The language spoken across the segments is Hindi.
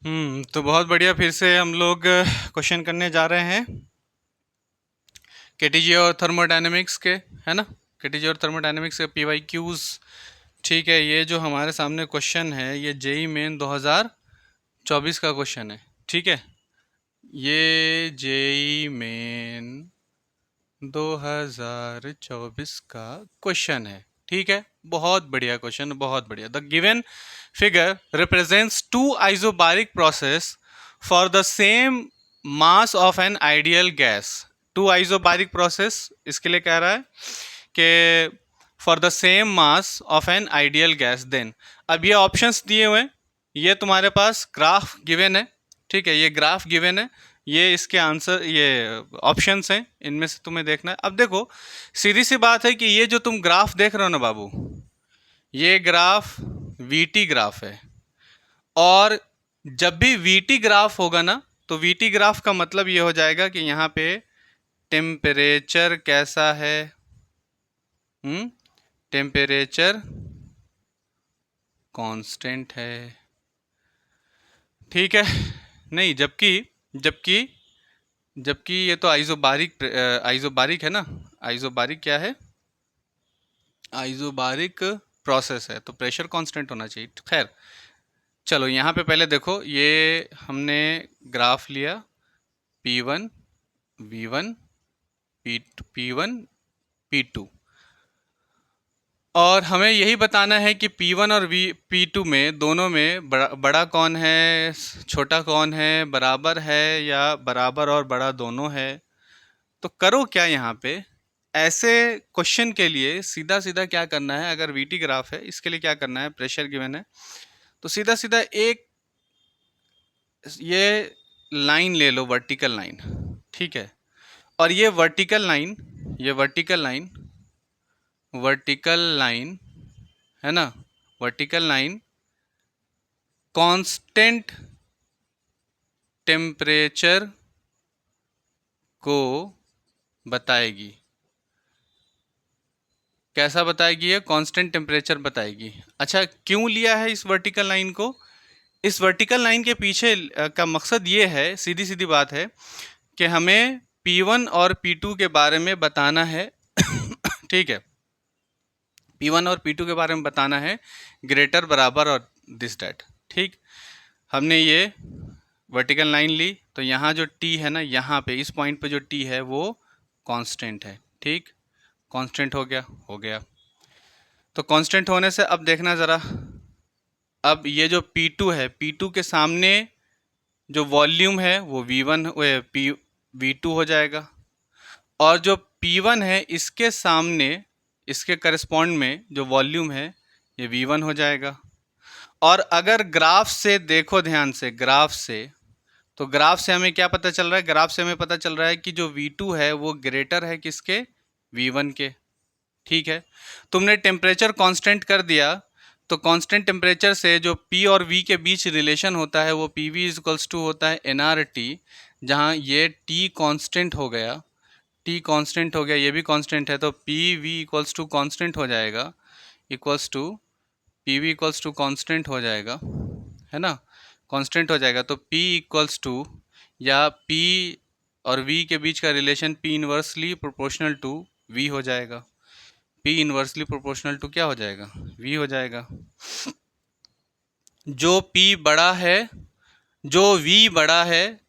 तो बहुत बढ़िया। फिर से हम लोग क्वेश्चन करने जा रहे हैं केटीजी और थर्मोडायनेमिक्स के, है ना। केटीजी और थर्मोडायनेमिक्स के पीवाई क्यूज। ठीक है, ये जो हमारे सामने क्वेश्चन है ये जेई मेन 2024 का क्वेश्चन है। ठीक है, ये जेई मेन 2024 का क्वेश्चन है। ठीक है, बहुत बढ़िया क्वेश्चन, बहुत बढ़िया। The given figure represents two isobaric process for the same mass of an ideal gas. Two isobaric process इसके लिए कह रहा है कि for the same mass of an ideal gas. Then अब ये ऑप्शंस दिए हुए हैं, ये तुम्हारे पास ग्राफ गिवन है। ठीक है, ये ग्राफ गिवन है, ये इसके आंसर, ये ऑप्शंस हैं, इनमें से तुम्हें देखना है। अब देखो, सीधी सी बात है कि ये जो तुम ग्राफ देख रहे हो ना बाबू, ये ग्राफ वीटी ग्राफ है। और जब भी वीटी ग्राफ होगा ना, तो वीटी ग्राफ का मतलब ये हो जाएगा कि यहाँ पे टेम्परेचर कैसा है, टेम्परेचर कांस्टेंट है। ठीक है, नहीं, जबकि जबकि जबकि ये तो आइसोबारिक है ना। आइसोबारिक क्या है? आइसोबारिक प्रोसेस है, तो प्रेशर कांस्टेंट होना चाहिए। खैर, चलो यहाँ पे पहले देखो, ये हमने ग्राफ लिया P1 V1 P1 P2, और हमें यही बताना है कि P1 और P2 में दोनों में बड़ा कौन है, छोटा कौन है, बराबर है या बराबर और बड़ा दोनों है। तो करो क्या यहाँ पे, ऐसे क्वेश्चन के लिए सीधा सीधा क्या करना है, अगर वीटी ग्राफ है इसके लिए क्या करना है, प्रेशर गिवन है, तो सीधा सीधा एक ये लाइन ले लो, वर्टिकल लाइन। ठीक है, और ये वर्टिकल लाइन, ये वर्टिकल लाइन है ना, वर्टिकल लाइन कांस्टेंट टेम्परेचर को बताएगी। कैसा बताएगी? ये कांस्टेंट टेम्परेचर बताएगी। अच्छा, क्यों लिया है इस वर्टिकल लाइन को? इस वर्टिकल लाइन के पीछे का मकसद ये है, सीधी सीधी बात है, कि हमें P1 और P2 के बारे में बताना है। ठीक है, P1 और P2 के बारे में बताना है, ग्रेटर, बराबर और दिस डैट। ठीक, हमने ये वर्टिकल लाइन ली, तो यहाँ जो T है ना, यहाँ पे इस पॉइंट पे जो T है वो कांस्टेंट है। ठीक, कांस्टेंट हो गया। तो कांस्टेंट होने से अब देखना ज़रा, अब ये जो P2 है, P2 के सामने जो वॉल्यूम है वो V2 हो जाएगा, और जो P1 है इसके सामने, इसके करस्पॉन्ड में जो वॉल्यूम है ये V1 हो जाएगा। और अगर ग्राफ से देखो ध्यान से, ग्राफ से, तो ग्राफ से हमें क्या पता चल रहा है? ग्राफ से हमें पता चल रहा है कि जो V2 है वो ग्रेटर है किसके? V1 के। ठीक है, तुमने टेम्परेचर कांस्टेंट कर दिया, तो कांस्टेंट टेम्परेचर से जो P और V के बीच रिलेशन होता है वो PV इक्वल्स टू होता है NRT, जहाँ ये T कांस्टेंट हो गया, T कांस्टेंट हो गया, ये भी कांस्टेंट है, तो PV इक्वल्स टू कांस्टेंट हो जाएगा, equals to PV equals to constant हो जाएगा, है ना, कांस्टेंट हो जाएगा। तो P इक्वल्स टू, या P और V के बीच का relation P inversely proportional to V हो जाएगा। P इन्वर्सली प्रोपोर्शनल टू क्या हो जाएगा? V हो जाएगा। जो P बड़ा है, जो V बड़ा है,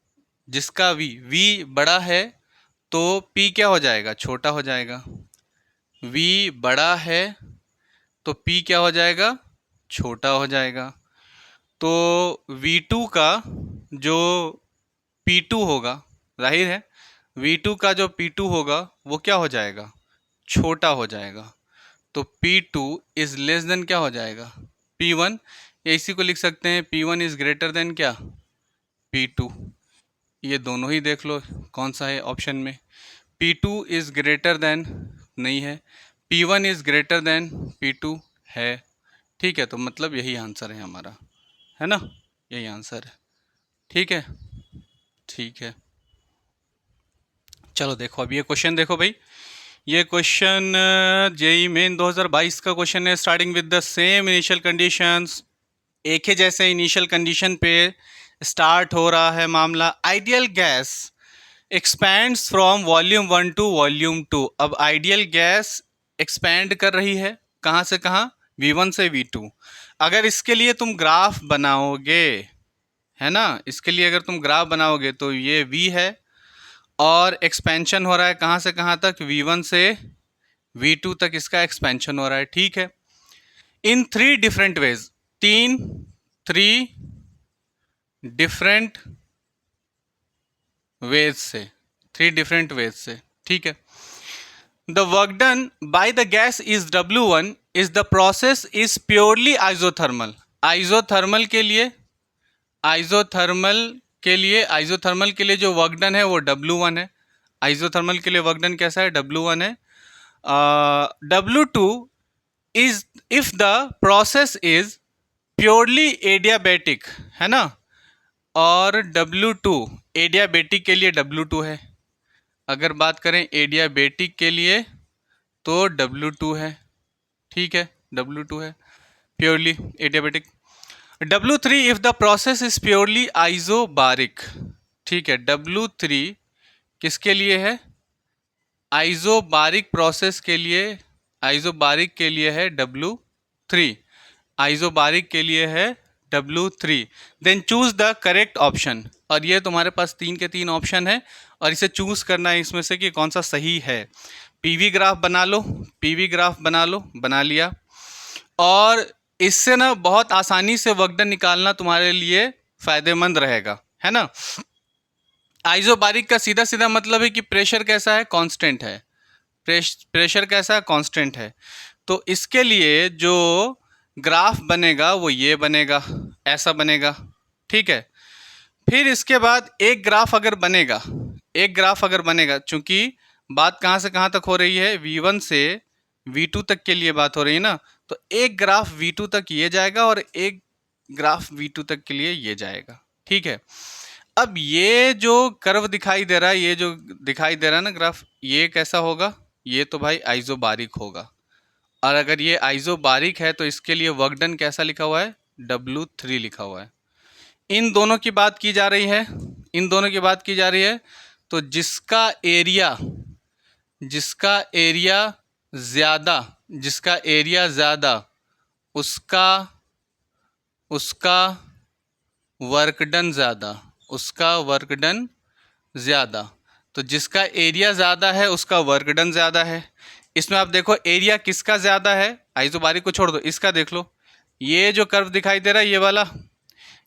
जिसका V बड़ा है, तो P क्या हो जाएगा? छोटा हो जाएगा। V बड़ा है तो P क्या हो जाएगा? छोटा हो जाएगा। तो V2 का जो P2 होगा, जाहिर है V2 का जो P2 होगा वो क्या हो जाएगा? छोटा हो जाएगा। तो P2 इज लेस देन क्या हो जाएगा? P1, या इसी को लिख सकते हैं P1 इज ग्रेटर देन क्या? P2। ये दोनों ही देख लो कौन सा है ऑप्शन में। P2 इज ग्रेटर देन नहीं है, P1 is greater than P2 है। ठीक है, तो मतलब यही आंसर है हमारा, है ना, यही आंसर है। ठीक है, ठीक है, चलो देखो अब ये क्वेश्चन देखो भाई, ये क्वेश्चन जेई मेन 2022 का क्वेश्चन है। Starting with the same initial conditions, एक ही जैसे इनिशियल कंडीशन पे स्टार्ट हो रहा है मामला। Ideal gas expands from volume 1 to volume 2। अब आइडियल गैस एक्सपैंड कर रही है कहाँ से कहाँ, V1 से V2। अगर इसके लिए तुम ग्राफ बनाओगे, है ना, इसके लिए अगर तुम ग्राफ बनाओगे तो ये V है और एक्सपेंशन हो रहा है कहाँ से कहाँ तक, V1 से V2 तक इसका एक्सपेंशन हो रहा है। ठीक है, in 3 different ways, 3 different ways से, 3 डिफरेंट वेज से। ठीक है, the work done by the gas is W1 is the process is purely isothermal. Isothermal के लिए, आइजोथर्मल के लिए जो वर्क डन है वो W1 है। आइजोथर्मल के लिए वर्क डन कैसा है, W1 है। W2 is if the process is purely adiabatic, है ना, और W2 एडियाबैटिक के लिए W2 है। अगर बात करें एडियाबैटिक के लिए तो W2 है। ठीक है, W2 है purely adiabatic. W3 if the process is purely isobaric. ठीक है, W3 किसके लिए है, आइजोबारिक प्रोसेस के लिए, आइजोबारिक के लिए है W3, आइजोबारिक के लिए है W3। Then choose the correct option, और ये तुम्हारे पास 3 के 3 ऑप्शन है और इसे चूज करना है इसमें से कि कौन सा सही है। पीवी ग्राफ बना लो, पीवी ग्राफ बना लो, बना लिया, और इससे ना बहुत आसानी से वर्क डन निकालना तुम्हारे लिए फायदेमंद रहेगा, है ना। आइजोबारिक का सीधा सीधा मतलब है कि प्रेशर कैसा है, कांस्टेंट है। प्रेशर कैसा है, कांस्टेंट है। तो इसके लिए जो ग्राफ बनेगा वो ये बनेगा, ऐसा बनेगा। ठीक है, फिर इसके बाद एक ग्राफ अगर बनेगा, एक ग्राफ अगर बनेगा, चूंकि बात कहाँ से कहाँ तक हो रही है, V1 से V2 तक के लिए बात हो रही है ना, तो एक ग्राफ V2 तक ये जाएगा और एक ग्राफ V2 तक के लिए ये जाएगा। ठीक है, अब ये जो कर्व दिखाई दे रहा है, ये जो दिखाई दे रहा है ना ग्राफ, ये कैसा होगा, ये तो भाई आइजोबारिक होगा। और अगर ये आइजोबारिक है तो इसके लिए वर्क डन कैसा लिखा हुआ है, W3 लिखा हुआ है। इन दोनों की बात की जा रही है, इन दोनों की बात की जा रही है, तो जिसका एरिया ज़्यादा, जिसका एरिया ज़्यादा उसका वर्क डन ज़्यादा, उसका वर्क डन ज़्यादा। तो जिसका एरिया ज़्यादा है उसका वर्क डन ज़्यादा है। इसमें आप देखो एरिया किसका ज़्यादा है, आइसोबारिक को छोड़ दो, इसका देख लो, ये जो कर्व दिखाई दे रहा है ये वाला,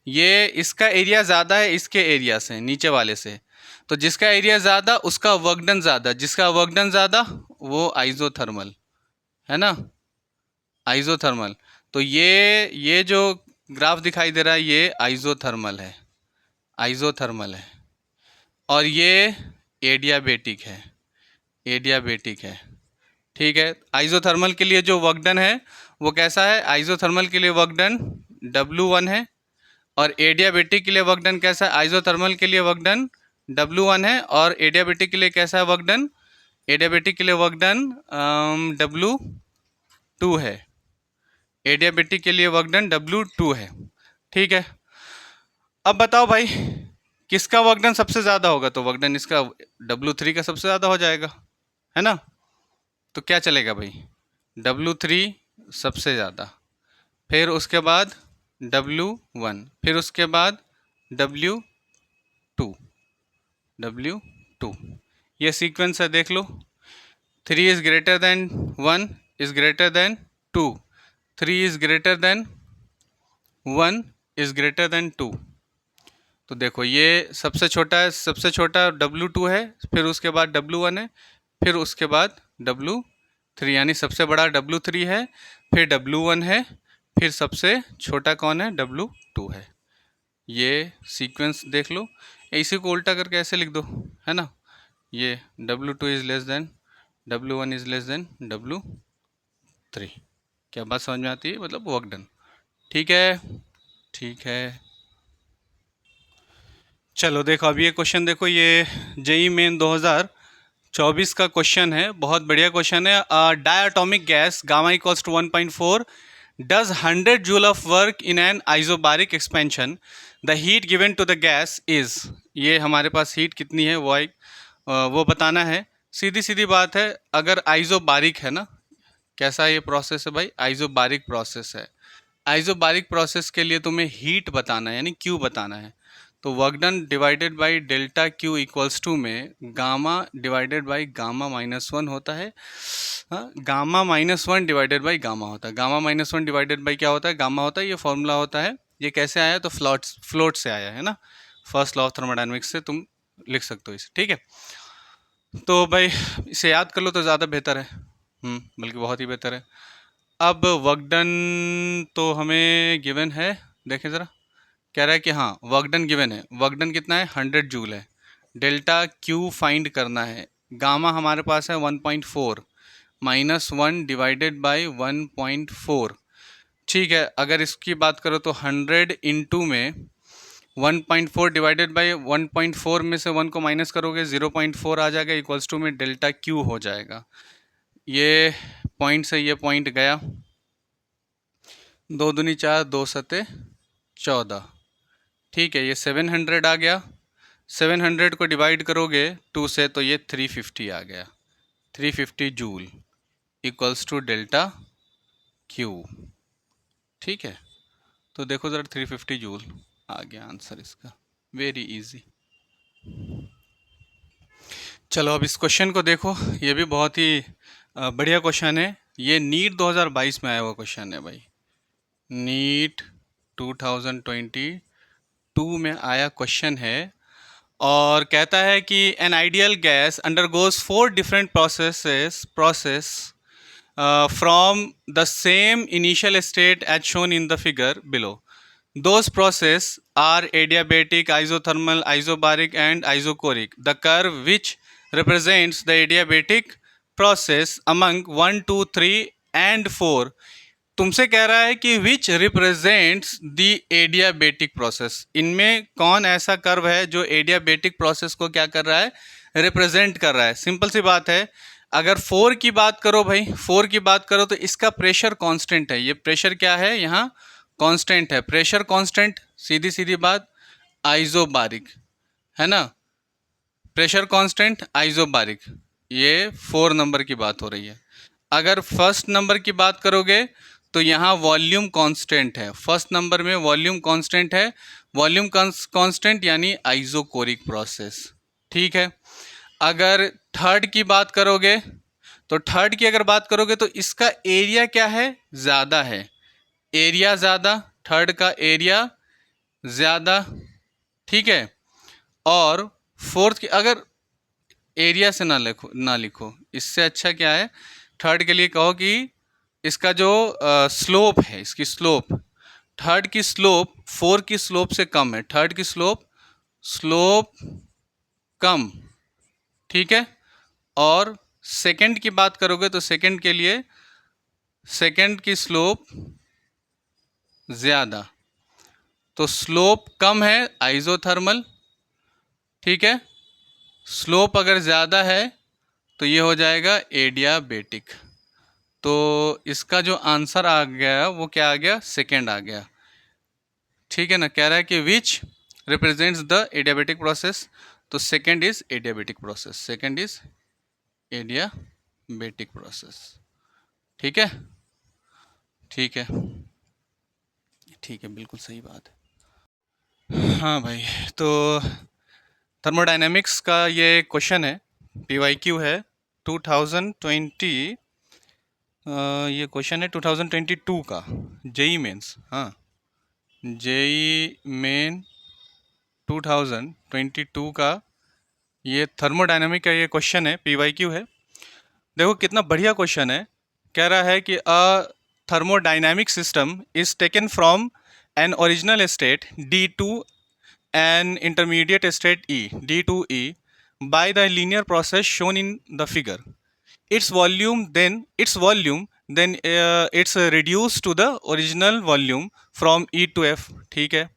ये इसका एरिया ज़्यादा है इसके एरिया से, नीचे वाले से। तो जिसका एरिया ज़्यादा उसका वर्क डन ज़्यादा, जिसका वर्क डन ज़्यादा वो आइसोथर्मल, है ना, आइसोथर्मल। तो ये जो ग्राफ दिखाई दे रहा है ये आइसोथर्मल है, आइसोथर्मल है, और ये एडियाबैटिक है, एडियाबैटिक है। ठीक है, आइसोथर्मल के लिए जो वर्क डन है वो कैसा है, आइसोथर्मल के लिए वर्क डन W1 है, और एडियाबैटिक के लिए वर्क डन कैसा है, आइसोथर्मल के लिए वर्क डन W1 है, और एडियाबैटिक के लिए कैसा है वर्क डन, एडियाबैटिक के लिए वर्क डन W2 है, एडियाबैटिक के लिए वर्क डन W2 है। ठीक है, अब बताओ भाई किसका वर्क डन सबसे ज़्यादा होगा, तो वर्क डन इसका W3 का सबसे ज़्यादा हो जाएगा, है ना। तो क्या चलेगा भाई, W3 सबसे ज़्यादा, फिर उसके बाद W1, फिर उसके बाद W2, ये सीक्वेंस है, देख लो। 3 is greater than 1 is greater than 2, 3 is greater than 1 is greater than 2। तो देखो ये सबसे छोटा है, सबसे छोटा W2 है, फिर उसके बाद W1 है, फिर उसके बाद W3, यानी सबसे बड़ा W3 है, फिर W1 है, फिर सबसे छोटा कौन है, W2 है। ये सीक्वेंस देख लो, इसी को उल्टा करके ऐसे लिख दो, है ना, ये W2 is less than W1 is less than W3। क्या बात समझ में आती है, मतलब वर्क डन। ठीक है, ठीक है, चलो देखो अब ये क्वेश्चन देखो, ये जेई मेन 2024 का क्वेश्चन है, बहुत बढ़िया क्वेश्चन है। Diatomic gas gamma equals to 1.4 does 100 joule of work in an isobaric expansion, the heat given to the gas is, ये हमारे पास हीट कितनी है वो बताना है। सीधी सीधी बात है, अगर आइसोबारिक है ना, कैसा ये प्रोसेस है भाई, आइसोबारिक प्रोसेस है। आइसोबारिक प्रोसेस के लिए तुम्हें हीट बताना है, यानी क्यू बताना है। तो work done divided by delta Q equals to में gamma divided by gamma minus one होता है। हाँ, gamma minus one divided by gamma होता है। Gamma minus one divided by क्या होता है, गामा होता है। ये फॉर्मूला होता है। ये कैसे आया, तो फ्लोट से आया है ना, फर्स्ट लॉ ऑफ थर्मोडायनेमिक्स से तुम लिख सकते हो इसे, ठीक है। तो भाई इसे याद कर लो तो ज़्यादा बेहतर है, बल्कि बहुत ही बेहतर है। अब वर्क डन तो हमें गिवन है, देखें ज़रा, कह रहा है कि हाँ वर्क डन गिवन है। वर्क डन कितना है, 100 जूल है। डेल्टा क्यू फाइंड करना है। गामा हमारे पास है 1.4 माइनस वन डिवाइडेड बाई 1.4, ठीक है। अगर इसकी बात करो तो 100 इंटू में 1.4 डिवाइडेड बाई 1.4 में से 1 को माइनस करोगे 0.4 आ जाएगा, इक्वल्स टू में डेल्टा क्यू हो जाएगा। ये पॉइंट से ये पॉइंट गया, 2 दूनी 4, 2 सते 14, ठीक है। ये 700 आ गया, 700 को डिवाइड करोगे 2 से तो ये 350 आ गया, 350 joule equals to delta Q, ठीक है। तो देखो ज़रा 350 जूल आ गया आंसर इसका, वेरी इजी। चलो अब इस क्वेश्चन को देखो, ये भी बहुत ही बढ़िया क्वेश्चन है। ये नीट 2022 में आया हुआ क्वेश्चन है भाई, नीट 2022 में आया क्वेश्चन है। और कहता है कि an ideal gas undergoes 4 different process from the same initial state as shown in the figure below. Those process are adiabatic, isothermal, isobaric and isochoric. The curve which represents the adiabatic process among 1, 2, 3 and 4, तुमसे कह रहा है कि which represents the adiabatic process. इनमें कौन ऐसा कर्व है जो एडियाबेटिक प्रोसेस को क्या कर रहा है, रिप्रेजेंट कर रहा है। सिंपल सी बात है, अगर 4 की बात करो भाई, 4 की बात करो तो इसका प्रेशर कांस्टेंट है। ये प्रेशर क्या है, यहाँ कांस्टेंट है, प्रेशर कांस्टेंट। सीधी सीधी बात, आइसोबारिक है ना, प्रेशर कांस्टेंट आइसोबारिक। ये 4 नंबर की बात हो रही है। अगर फर्स्ट नंबर की बात करोगे तो यहाँ वॉल्यूम कांस्टेंट है, फर्स्ट नंबर में वॉल्यूम कांस्टेंट है। वॉल्यूम कांस्टेंट यानी आइसोकोरिक प्रोसेस, ठीक है। अगर थर्ड की बात करोगे तो थर्ड की अगर बात करोगे तो इसका एरिया क्या है, ज़्यादा है, एरिया ज़्यादा, थर्ड का एरिया ज़्यादा, ठीक है। और फोर्थ की अगर एरिया से ना लिखो, इससे अच्छा क्या है, थर्ड के लिए कहो कि इसका जो स्लोप है, इसकी स्लोप, थर्ड की स्लोप 4 की स्लोप से कम है, थर्ड की स्लोप कम, ठीक है। और सेकंड की बात करोगे तो सेकंड के लिए सेकंड की स्लोप ज़्यादा, तो स्लोप कम है आइसोथर्मल, ठीक है। स्लोप अगर ज़्यादा है तो ये हो जाएगा एडियाबेटिक। तो इसका जो आंसर आ गया वो क्या आ गया, सेकंड आ गया, ठीक है ना। कह रहा है कि which represents the adiabatic process, तो second is adiabatic process, second is adiabatic process, ठीक है, ठीक है, ठीक है, बिल्कुल सही बात है। हाँ भाई, तो थर्मोडायनेमिक्स का ये क्वेश्चन है, PYQ है 2020, ये क्वेश्चन है 2022 का, जेई मेंस, हाँ जेई मेन 2022 का ये थर्मोडायनेमिक का ये क्वेश्चन है, PYQ है। देखो कितना बढ़िया क्वेश्चन है। कह रहा है कि a thermodynamic system is taken from an original state D to an intermediate state E, D to E, by the linear process shown in the figure. Its volume then it's reduced to the original volume from E to F, ठीक है,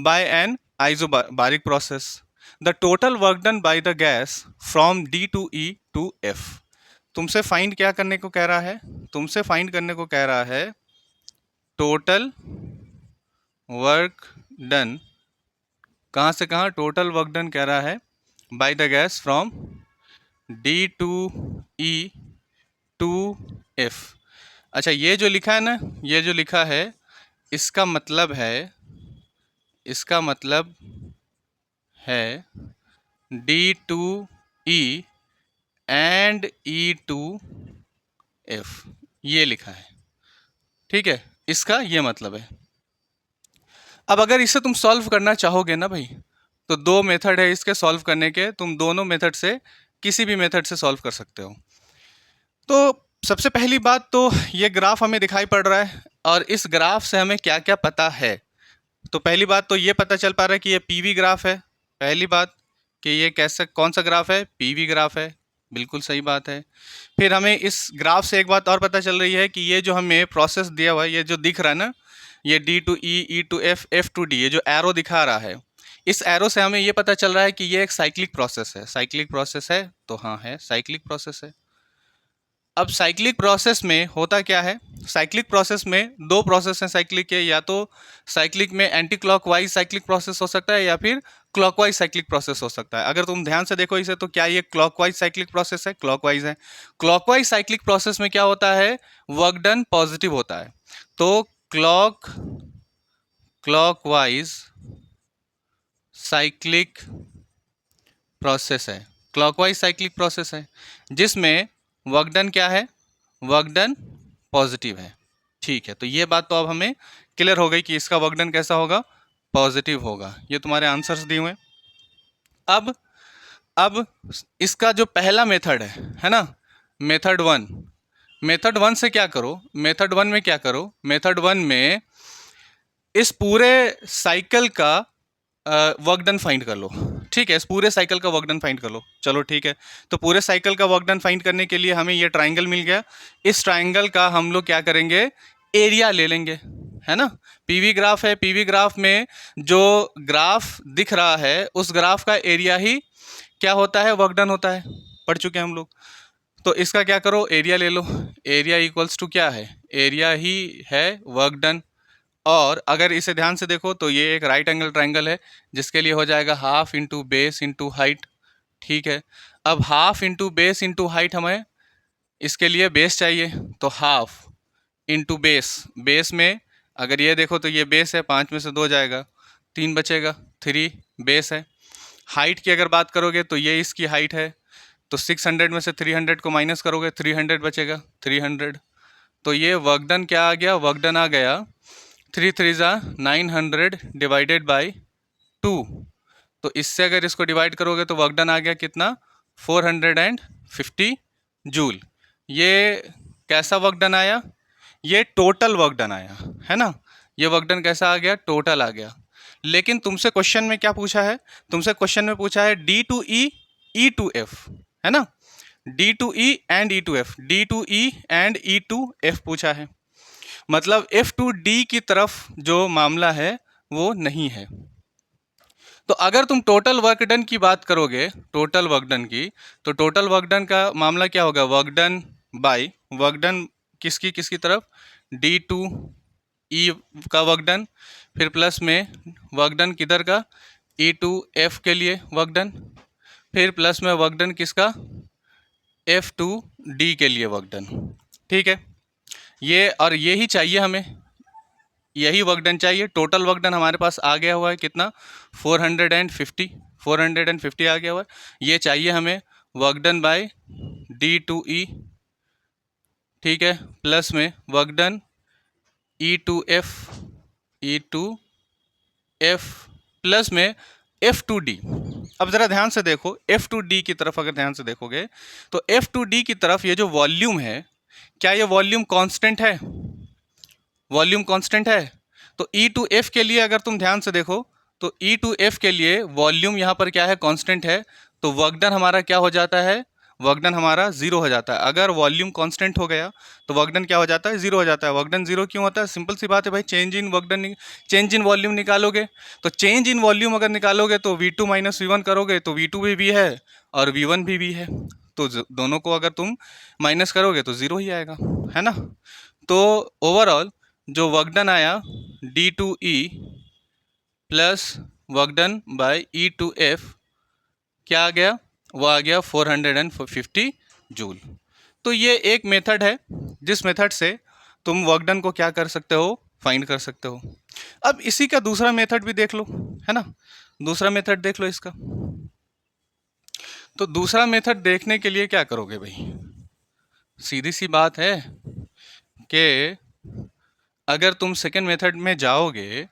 by an isobaric process. The total work done by the gas from D to E to F. तुमसे फाइंड क्या करने को कह रहा है, तुमसे फाइंड करने को कह रहा है टोटल वर्क डन, कहाँ से कहाँ, टोटल वर्क डन कह रहा है by the gas from D to E to F. अच्छा, ये जो लिखा है ना, ये जो लिखा है, इसका मतलब है D to E and E to F, ये लिखा है। ठीक है, इसका ये मतलब है। अब अगर इसे तुम सॉल्व करना चाहोगे ना भाई, तो दो मेथड है इसके सॉल्व करने के, तुम दोनों मेथड से किसी भी मेथड से सॉल्व कर सकते हो। तो सबसे पहली बात तो ये ग्राफ हमें दिखाई पड़ रहा है, और इस ग्राफ से हमें क्या क्या पता है। तो पहली बात तो ये पता चल पा रहा है कि ये पीवी ग्राफ है। पहली बात कि ये कैसा, कौन सा ग्राफ है, पीवी ग्राफ है, बिल्कुल सही बात है। फिर हमें इस ग्राफ से एक बात और पता चल रही है कि ये जो हमें प्रोसेस दिया हुआ है, ये जो दिख रहा है ना, ये D to E, E to F, F to D, ये जो एरो दिखा रहा है, इस एरो से हमें ये पता चल रहा है कि ये एक साइक्लिक प्रोसेस है। साइक्लिक प्रोसेस है, तो हाँ है, साइक्लिक प्रोसेस है। अब साइक्लिक प्रोसेस में होता क्या है, साइक्लिक प्रोसेस में दो प्रोसेस हैं साइक्लिक के, या तो साइक्लिक में एंटी क्लॉकवाइज साइक्लिक प्रोसेस हो सकता है, या फिर क्लॉकवाइज साइक्लिक प्रोसेस हो सकता है। अगर तुम ध्यान से देखो इसे, तो क्या ये क्लॉकवाइज साइक्लिक प्रोसेस है, क्लॉकवाइज है। क्लॉकवाइज साइक्लिक प्रोसेस में क्या होता है, वर्क डन पॉजिटिव होता है। तो क्लॉकवाइज साइक्लिक प्रोसेस है, क्लॉकवाइज साइक्लिक प्रोसेस है, जिसमें वर्क डन क्या है, वर्क डन पॉजिटिव है। ठीक है, तो ये बात तो अब हमें क्लियर हो गई कि इसका वर्क डन कैसा होगा, पॉजिटिव होगा। ये तुम्हारे आंसर्स दिए हुए। अब इसका जो पहला मेथड है ना, मेथड वन से क्या करो, मेथड वन में क्या करो, मेथड वन में इस पूरे साइकिल का वर्क डन फाइंड कर लो। ठीक है, इस पूरे साइकिल का वर्क डन फाइंड कर लो। चलो ठीक है, तो पूरे साइकिल का वर्क डन फाइंड करने के लिए हमें ये ट्राइंगल मिल गया। इस ट्राइंगल का हम लोग क्या करेंगे, एरिया ले लेंगे, है ना। पीवी ग्राफ है, पीवी ग्राफ में जो ग्राफ दिख रहा है, उस ग्राफ का एरिया ही क्या होता है, वर्क डन होता है, पढ़ चुके हैं हम लोग। तो इसका क्या करो, एरिया ले लो। एरिया इक्वल्स टू क्या है, एरिया ही है वर्क डन। और अगर इसे ध्यान से देखो तो ये एक राइट एंगल ट्राइंगल है, जिसके लिए हो जाएगा half into base into height. ठीक है, अब half into base into height, हमें इसके लिए बेस चाहिए, तो हाफ इंटू बेस, बेस में अगर ये देखो तो ये बेस है, 5 में से 2 जाएगा, 3 बचेगा, 3 बेस है। हाइट की अगर बात करोगे तो ये इसकी हाइट है, तो 600 में से 300 को माइनस करोगे, 300 बचेगा, 300। तो ये वर्क डन क्या आ गया, वर्क डन आ गया 3 3 ज़ा 900 डिवाइडेड बाई 2। तो इससे अगर इसको डिवाइड करोगे तो वर्क डन आ गया कितना, 450 जूल। ये कैसा वर्क डन आया, ये टोटल वर्क डन आया, है ना। ये वर्क डन कैसा आ गया, टोटल आ गया। लेकिन तुमसे क्वेश्चन में क्या पूछा है, तुमसे क्वेश्चन में पूछा है D to E, E to F, है ना, D to E and E to F, D to E and E to F पूछा है। मतलब एफ टू डी की तरफ जो मामला है वो नहीं है। तो अगर तुम टोटल वर्क डन की बात करोगे, टोटल वर्क डन की, तो टोटल वर्क डन का मामला क्या होगा, work done by work done किसकी किसकी तरफ, डी टू ई का वर्क डन, फिर प्लस में वर्क डन किधर का, ई टू एफ के लिए वर्क डन, फिर प्लस में वर्क डन किसका, एफ टू डी के लिए वर्क डन। ठीक है, ये और ये ही चाहिए हमें, यही वर्क डन चाहिए। टोटल वर्क डन हमारे पास आ गया हुआ है कितना, 450 आ गया हुआ है। ये चाहिए हमें work done by D to E, ठीक है, प्लस में work done E to F plus में एफ टू डी। अब ज़रा ध्यान से देखो, एफ टू डी की तरफ अगर ध्यान से देखोगे तो एफ टू डी की तरफ ये जो वॉल्यूम है, क्या ये वॉल्यूम कांस्टेंट है, वॉल्यूम कांस्टेंट है। तो ई टू एफ के लिए अगर तुम ध्यान से देखो तो ई टू एफ के लिए वॉल्यूम यहाँ पर क्या है, कांस्टेंट है। तो वर्क डन हमारा क्या हो जाता है, वर्क डन हमारा 0 हो जाता है। अगर वॉल्यूम कांस्टेंट हो गया तो वर्क डन क्या हो जाता है, 0 हो जाता है। वर्क डन 0 क्यों होता है, सिंपल सी बात है भाई, change in work done, change in volume निकालोगे। तो चेंज इन वॉल्यूम अगर निकालोगे तो V2 माइनस V1 करोगे तो V2 भी है और V1 भी है। तो दोनों को अगर तुम माइनस करोगे तो 0 ही आएगा, है ना। तो ओवरऑल जो वर्क डन आया D to E plus work done by E to F, क्या आ गया? वो आ गया 450 जूल। तो ये एक मेथड है जिस मेथड से तुम वर्क डन को क्या कर सकते हो? फाइंड कर सकते हो। अब इसी का दूसरा मेथड भी देख लो, है ना? दूसरा मेथड देख लो इसका। तो दूसरा मेथड देखने के लिए क्या करोगे भाई? सीधी सी बात है कि अगर तुम सेकेंड मेथड में जाओगे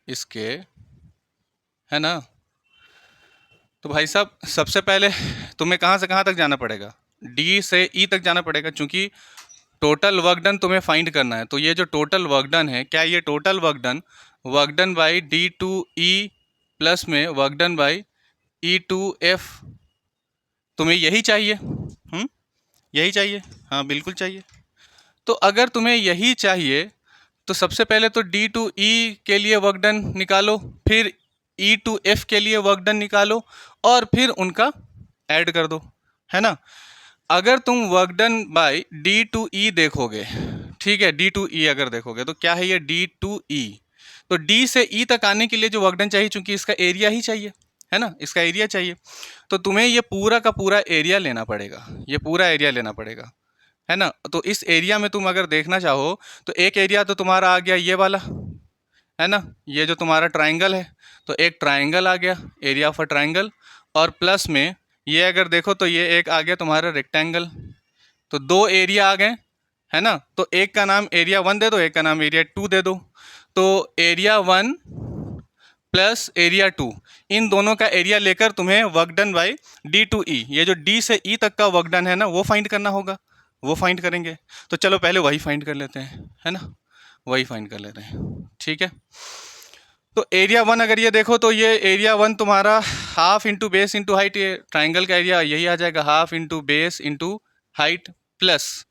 इसके, है ना, तो भाई साहब सबसे पहले तुम्हें कहाँ से कहाँ तक जाना पड़ेगा? डी से ई तक जाना पड़ेगा, क्योंकि टोटल वर्क डन तुम्हें फाइंड करना है। तो ये जो टोटल वर्क डन है, क्या ये total work done by D to E plus में work done by E to F, तुम्हें यही चाहिए? यही चाहिए? हाँ बिल्कुल चाहिए। तो अगर तुम्हें यही चाहिए तो सबसे पहले तो डी टू ई के लिए वर्क डन निकालो, फिर ई टू एफ के लिए वर्क डन निकालो, और फिर उनका ऐड कर दो, है ना? अगर तुम work done by D to E देखोगे, ठीक है, डी टू ई अगर देखोगे तो क्या है ये डी टू ई। तो डी से ई तक आने के लिए जो वर्क डन चाहिए, चूंकि इसका एरिया ही चाहिए, है ना, इसका एरिया चाहिए, तो तुम्हें ये पूरा का पूरा एरिया लेना पड़ेगा, ये पूरा एरिया लेना पड़ेगा, है ना? तो इस एरिया में तुम अगर देखना चाहो तो एक एरिया तो तुम्हारा आ गया ये वाला, है ना, ये जो तुम्हारा ट्राइंगल है, तो एक ट्राइंगल आ गया, एरिया ऑफ अ ट्राइंगल, और प्लस में ये अगर देखो तो ये एक आ गया तुम्हारा रेक्टेंगल। तो दो एरिया आ गए, है ना? तो एक का नाम एरिया 1 दे दो, एक का नाम एरिया 2 दे दो। तो एरिया 1 प्लस एरिया 2, इन दोनों का एरिया लेकर तुम्हें work done by D to E, ये जो डी से ई तक का वर्क डन है ना, वो फाइंड करना होगा, वो फाइंड करेंगे। तो चलो पहले वही फाइंड कर लेते हैं, है ना, वही फाइंड कर लेते हैं, ठीक है। तो एरिया 1 अगर ये देखो तो ये एरिया 1 तुम्हारा half into base into height, ये ट्राइंगल का एरिया यही आ जाएगा, half into base into height, plus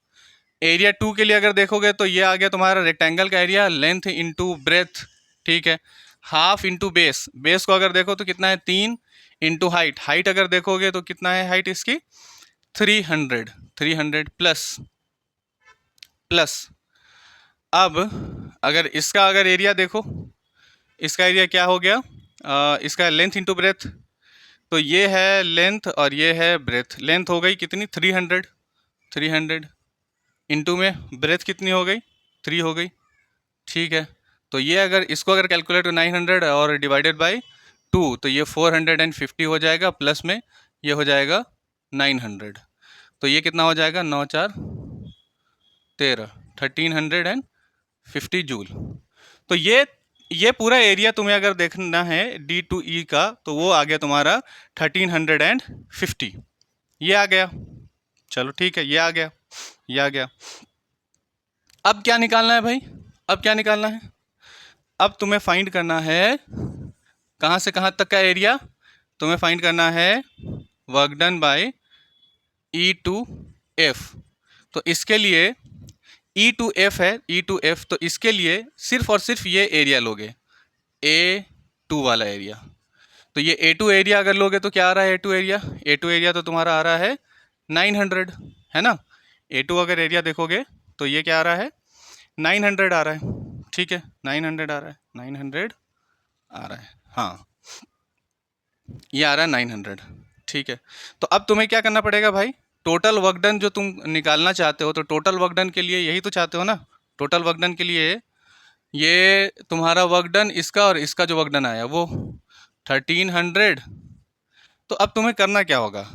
area 2 के लिए अगर देखोगे तो ये आ गया तुम्हारा रेक्टेंगल का एरिया, लेंथ इंटू ब्रेथ, ठीक है, हाफ इंटू बेस, बेस को अगर देखो तो कितना है 3 इंटू हाइट, हाइट अगर देखोगे तो कितना है हाइट इसकी 300 प्लस प्लस। अब अगर इसका अगर एरिया देखो, इसका एरिया क्या हो गया, इसका लेंथ इंटू ब्रेथ, तो ये है लेंथ और ये है ब्रेथ, लेंथ हो गई कितनी 300 इंटू में ब्रेथ कितनी हो गई 3 हो गई, ठीक है। तो ये अगर इसको अगर कैलकुलेट 900 और डिवाइडेड बाय 2 तो ये 450 हो जाएगा, प्लस में ये हो जाएगा 900, तो ये कितना हो जाएगा 9 4 13 1350 जूल। तो ये पूरा एरिया तुम्हें अगर देखना है डी टू ई का तो वो आ गया तुम्हारा 1350, ये आ गया, चलो ठीक है, ये आ गया, ये आ गया। अब क्या निकालना है भाई? अब क्या निकालना है? अब तुम्हें फाइंड करना है कहाँ से कहाँ तक का एरिया, तुम्हें फाइंड करना है work done by E to F. तो इसके लिए ई टू एफ है, ई टू एफ, तो इसके लिए सिर्फ और सिर्फ ये एरिया लोगे, ए टू वाला एरिया। तो ये ए टू एरिया अगर लोगे तो क्या आ रहा है, ए टू एरिया तो तुम्हारा आ रहा है 900, है ना। ए टू अगर एरिया देखोगे तो ये क्या आ रहा है 900 आ रहा है, ठीक है, 900 आ रहा है, 900 आ रहा है, हाँ ये आ रहा है 900, ठीक है। तो अब तुम्हें क्या करना पड़ेगा भाई, टोटल वर्क डन जो तुम निकालना चाहते हो, तो टोटल वर्क डन के लिए यही तो चाहते हो ना, टोटल वर्क डन के लिए ये तुम्हारा वर्क डन इसका और इसका जो वर्क डन आया वो 1300। तो अब तुम्हें करना क्या होगा,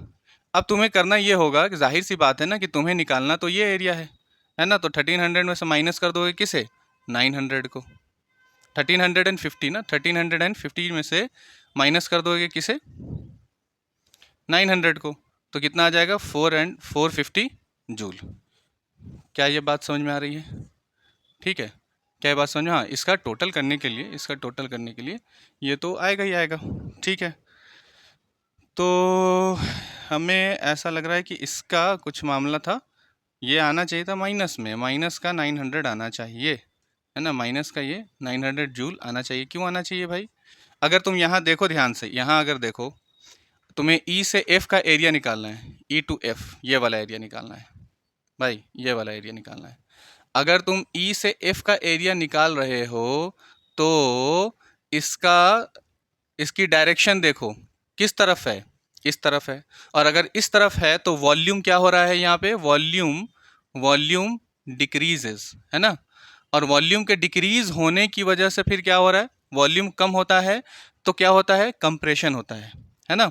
अब तुम्हें करना ये होगा कि जाहिर सी बात है ना कि तुम्हें निकालना तो ये एरिया है ना, तो 1300 में से माइनस कर दोगे किसे 900 को, 1350 ना, 1350 में से माइनस कर दोगे किसे 900 को, तो कितना आ जाएगा 450 जूल। क्या ये बात समझ में आ रही है? ठीक है, क्या ये बात समझ में, हाँ इसका टोटल करने के लिए, इसका टोटल करने के लिए ये तो आएगा ही आएगा, ठीक है। तो हमें ऐसा लग रहा है कि इसका कुछ मामला था, ये आना चाहिए था माइनस में, माइनस का 900 आना चाहिए, है ना, माइनस का ये 900 जूल आना चाहिए। क्यों आना चाहिए भाई? अगर तुम यहाँ देखो ध्यान से, यहाँ अगर देखो तुम्हें ई से एफ का एरिया निकालना है, ई टू एफ ये वाला एरिया निकालना है भाई, ये वाला एरिया निकालना है। अगर तुम ई से एफ का एरिया निकाल रहे हो तो इसका इसकी डायरेक्शन देखो किस तरफ है, इस तरफ है। और अगर इस तरफ है तो वॉल्यूम क्या हो रहा है यहाँ पे, वॉल्यूम वॉल्यूम डिक्रीजेस, है ना। और वॉल्यूम के डिक्रीज होने की वजह से फिर क्या हो रहा है, वॉल्यूम कम होता है तो क्या होता है, कंप्रेशन होता है ना।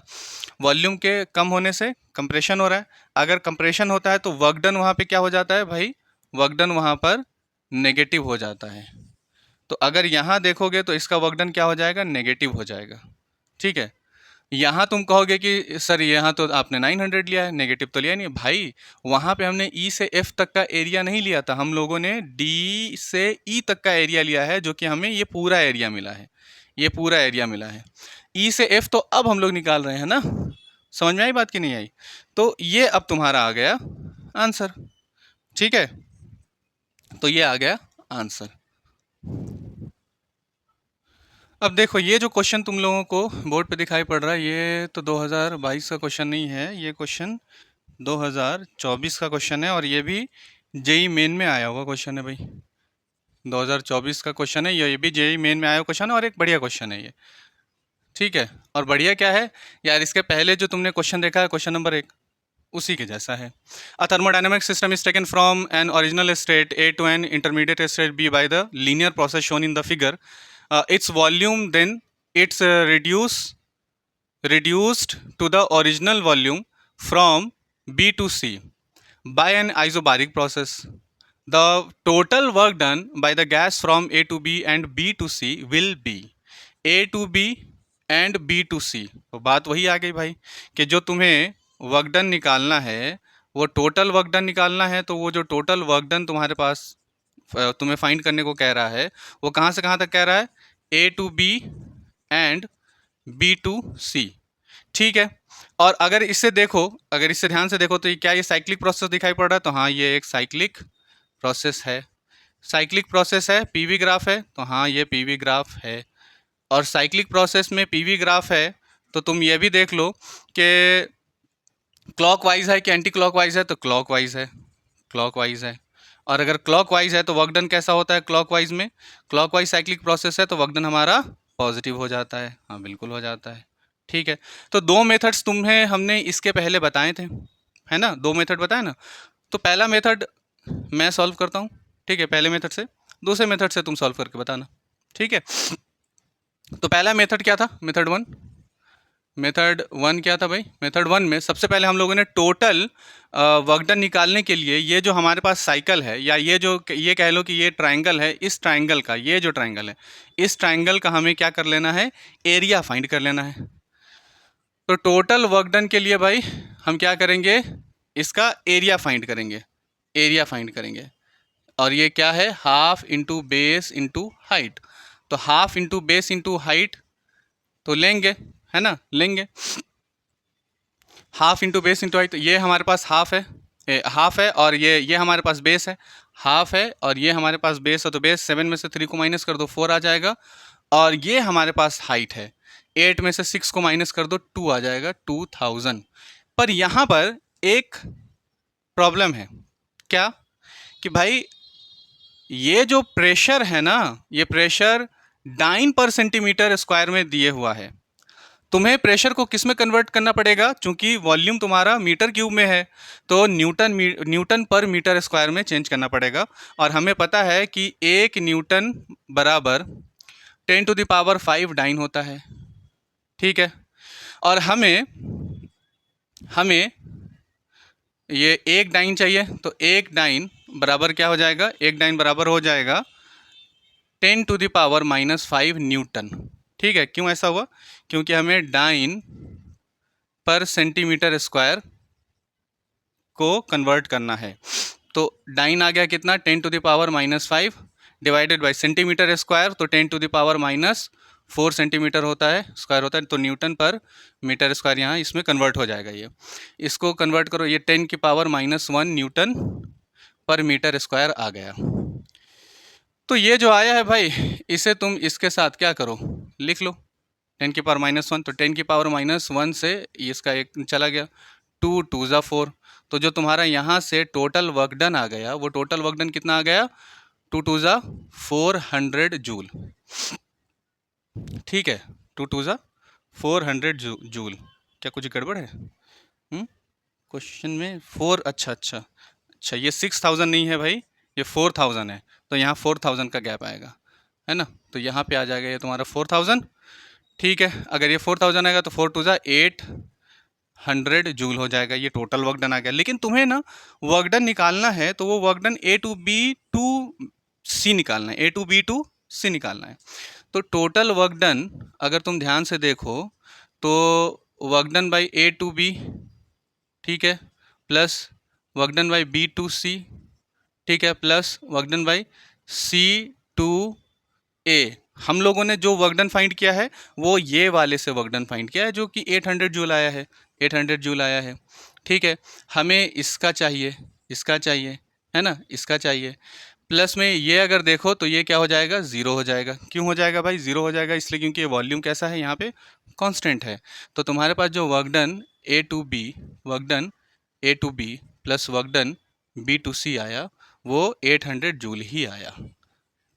वॉल्यूम के कम होने से कंप्रेशन हो रहा है। अगर कंप्रेशन होता है तो वर्क डन वहाँ पे क्या हो जाता है भाई, वर्क डन वहाँ पर नेगेटिव हो जाता है। तो अगर यहाँ देखोगे तो इसका वर्क डन क्या हो जाएगा, नेगेटिव हो जाएगा। ठीक है, यहाँ तुम कहोगे कि सर यहाँ तो आपने 900 लिया है, नेगेटिव तो लिया नहीं भाई। वहाँ पे हमने ई से एफ तक का एरिया नहीं लिया था, हम लोगों ने डी से ई तक का एरिया लिया है, जो कि हमें ये पूरा एरिया मिला है, ये पूरा एरिया मिला है। ई से एफ तो अब हम लोग निकाल रहे हैं ना, समझ में आई बात कि नहीं आई। तो ये अब तुम्हारा आ गया आंसर। ठीक है, तो ये आ गया आंसर। अब देखो ये जो क्वेश्चन तुम लोगों को बोर्ड पे दिखाई पड़ रहा है, ये तो 2022 का क्वेश्चन नहीं है, ये क्वेश्चन 2024 का क्वेश्चन है। और ये भी जेई मेन में आया हुआ क्वेश्चन है भाई, 2024 का क्वेश्चन है ये भी जेई मेन में आया हुआ क्वेश्चन है, और एक बढ़िया क्वेश्चन है ये। ठीक है, और बढ़िया क्या है यार, इसके पहले जो तुमने क्वेश्चन देखा है क्वेश्चन नंबर 1, उसी के जैसा है। A thermodynamic system is taken from an original state A to an intermediate state B by the linear process shown in the figure. Its volume then it's reduced to the original volume from B to C by an isobaric process. The total work done by the gas from A to B and B to C will be A to B and B to C. तो बात वही आ गई भाई कि जो तुम्हें वर्क डन निकालना है वो टोटल वर्क डन निकालना है। तो वो जो टोटल वर्क डन तुम्हारे पास तुम्हें फाइंड करने को कह रहा है, वो कहाँ से कहाँ तक कह रहा है, A to B and B to C. ठीक है, और अगर इससे देखो, अगर इससे ध्यान से देखो तो ये क्या, ये साइक्लिक प्रोसेस दिखाई पड़ रहा है। तो हाँ, ये एक साइक्लिक प्रोसेस है, साइक्लिक प्रोसेस है। पीवी ग्राफ है, तो हाँ ये पीवी ग्राफ है। और साइक्लिक प्रोसेस में पीवी ग्राफ है तो तुम ये भी देख लो कि क्लॉकवाइज है कि एंटी क्लॉकवाइज है। तो क्लॉकवाइज है, क्लॉकवाइज है। और अगर क्लॉकवाइज है तो वर्क डन कैसा होता है क्लॉकवाइज में, क्लॉकवाइज साइक्लिक प्रोसेस है तो वर्क डन हमारा पॉजिटिव हो जाता है। हाँ बिल्कुल हो जाता है। ठीक है, तो दो मेथड्स तुम्हें हमने इसके पहले बताए थे, है ना, दो मेथड बताए ना। तो पहला मेथड मैं सॉल्व करता हूँ, ठीक है, पहले मेथड से, दूसरे मेथड से तुम सॉल्व करके बताना। ठीक है, तो पहला मेथड क्या था, मेथड 1। मेथड 1 क्या था भाई, मेथड 1 में सबसे पहले हम लोगों ने टोटल वर्क डन निकालने के लिए ये जो हमारे पास साइकिल है, या ये जो ये कह लो कि ये ट्रायंगल है, इस ट्रायंगल का, ये जो ट्रायंगल है इस ट्रायंगल का हमें क्या कर लेना है, एरिया फाइंड कर लेना है। तो टोटल वर्क डन के लिए भाई हम क्या करेंगे, इसका एरिया फाइंड करेंगे, एरिया फाइंड करेंगे। और ये क्या है, half into base into height. तो half into base into height तो लेंगे, है ना, लेंगे half into base into height. तो ये हमारे पास हाफ है, हाफ है, और ये हमारे पास बेस है, हाफ है, और ये हमारे पास बेस है। तो बेस 7 में से 3 को माइनस कर दो 4 आ जाएगा। और ये हमारे पास हाइट है, 8 में से 6 को माइनस कर दो 2 आ जाएगा, 2000। पर यहाँ पर एक प्रॉब्लम है, क्या कि भाई ये जो प्रेशर है ना, ये प्रेशर डाइन पर सेंटीमीटर स्क्वायर में दिए हुआ है। तुम्हें प्रेशर को किस में कन्वर्ट करना पड़ेगा, चूंकि वॉल्यूम तुम्हारा मीटर क्यूब में है तो न्यूटन पर मीटर स्क्वायर में चेंज करना पड़ेगा। और हमें पता है कि 1 न्यूटन बराबर 10⁵ डाइन होता है। ठीक है, और हमें ये 1 डाइन चाहिए। तो 1 डाइन बराबर क्या हो जाएगा, 1 डाइन बराबर हो जाएगा 10⁻⁻5 न्यूटन। ठीक है, क्यों ऐसा हुआ, क्योंकि हमें डाइन पर सेंटीमीटर स्क्वायर को कन्वर्ट करना है। तो डाइन आ गया कितना, 10⁻⁻5 डिवाइडेड बाय सेंटीमीटर स्क्वायर, तो 10⁻⁻4 सेंटीमीटर होता है, स्क्वायर होता है। तो न्यूटन पर मीटर स्क्वायर यहाँ इसमें कन्वर्ट हो जाएगा। ये इसको कन्वर्ट करो, ये 10⁻⁻1 न्यूटन पर मीटर स्क्वायर आ गया। तो ये जो आया है भाई, इसे तुम इसके साथ क्या करो, लिख लो 10⁻⁻1। तो 10⁻⁻1 से इसका एक चला गया, 2 2 ज़ा 4, तो जो तुम्हारा यहाँ से टोटल वर्क डन आ गया, वो टोटल वर्क डन कितना आ गया, 2 × 400 जूल। ठीक है, 2 × 400 जूल। क्या कुछ गड़बड़ है क्वेश्चन में? अच्छा अच्छा अच्छा, ये 6000 नहीं है भाई, ये 4000 है, तो यहाँ 4000 का गैप आएगा, है ना। तो यहाँ पे आ जाएगा ये तुम्हारा 4000। ठीक है, अगर ये 4000 आएगा तो 4 × 800 जूल हो जाएगा, ये टोटल वर्क डन आ गया। लेकिन तुम्हें ना वर्क डन निकालना है तो वो work done A to B to C निकालना है, A to B to C निकालना है। तो टोटल वर्क डन अगर तुम ध्यान से देखो तो work done by A to B, ठीक है, plus work done by B to C, ठीक है, plus work done by C to A। हम लोगों ने जो वर्क डन फाइंड किया है वो ये वाले से वर्क डन फाइंड किया है, जो कि 800 जूल आया है, 800 जूल आया है। ठीक है, हमें इसका चाहिए, इसका चाहिए, है ना, इसका चाहिए। प्लस में ये अगर देखो तो ये क्या हो जाएगा, ज़ीरो हो जाएगा। क्यों हो जाएगा भाई, ज़ीरो हो जाएगा इसलिए क्योंकि ये वॉल्यूम कैसा है, यहाँ पे कांस्टेंट है। तो तुम्हारे पास जो work done A to B, work done A to B plus work done B to C आया, वो 800 जूल ही आया।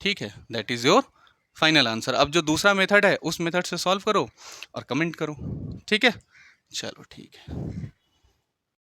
ठीक है, that is your final answer. अब जो दूसरा मेथड है उस मेथड से सॉल्व करो और कमेंट करो। ठीक है, चलो ठीक है।